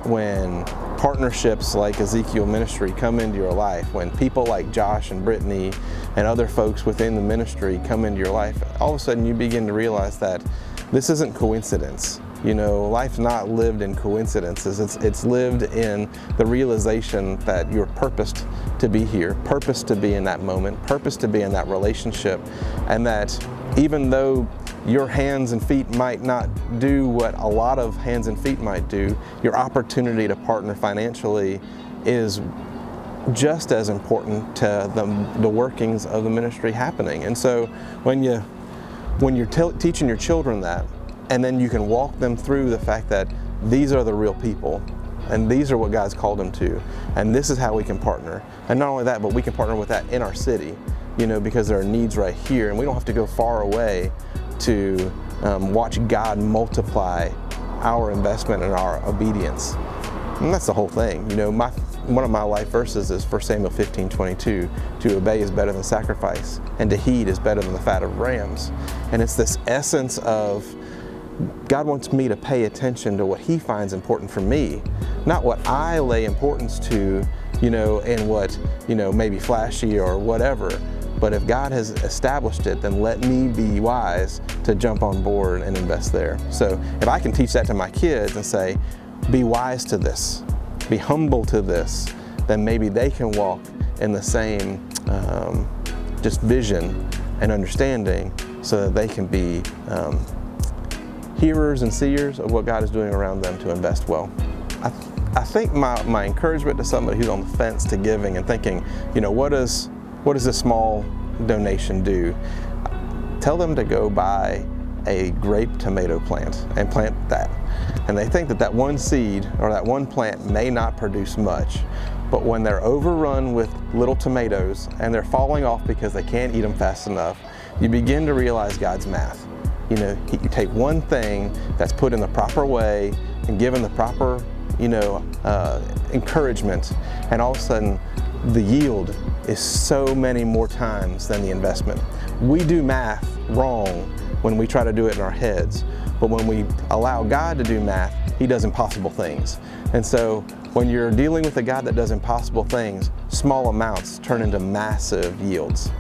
when partnerships like Ezekiel Ministry come into your life, when people like Josh and Brittany and other folks within the ministry come into your life, all of a sudden you begin to realize that this isn't coincidence. You know, life's not lived in coincidences. It's lived in the realization that you're purposed to be here, purposed to be in that moment, purposed to be in that relationship, and that even though your hands and feet might not do what a lot of hands and feet might do, your opportunity to partner financially is just as important to the workings of the ministry happening. And so when you're teaching your children that, and then you can walk them through the fact that these are the real people, and these are what God's called them to, and this is how we can partner. And not only that, but we can partner with that in our city, you know, because there are needs right here, and we don't have to go far away to watch God multiply our investment and our obedience. And that's the whole thing. You know, one of my life verses is 1 Samuel 15:22. To obey is better than sacrifice, and to heed is better than the fat of rams. And it's this essence of God wants me to pay attention to what He finds important for me, not what I lay importance to, you know, and what, you know, maybe flashy or whatever. But if God has established it, then let me be wise to jump on board and invest there. So if I can teach that to my kids and say, be wise to this, be humble to this, then maybe they can walk in the same just vision and understanding so that they can be hearers and seers of what God is doing around them to invest well. I think my encouragement to somebody who's on the fence to giving and thinking, you know, what does this small donation do? Tell them to go buy a grape tomato plant and plant that. And they think that one seed or that one plant may not produce much, but when they're overrun with little tomatoes and they're falling off because they can't eat them fast enough, you begin to realize God's math. You know, you take one thing that's put in the proper way and given the proper, you know, encouragement, and all of a sudden the yield is so many more times than the investment. We do math wrong when we try to do it in our heads, but when we allow God to do math, He does impossible things. And so when you're dealing with a God that does impossible things, small amounts turn into massive yields.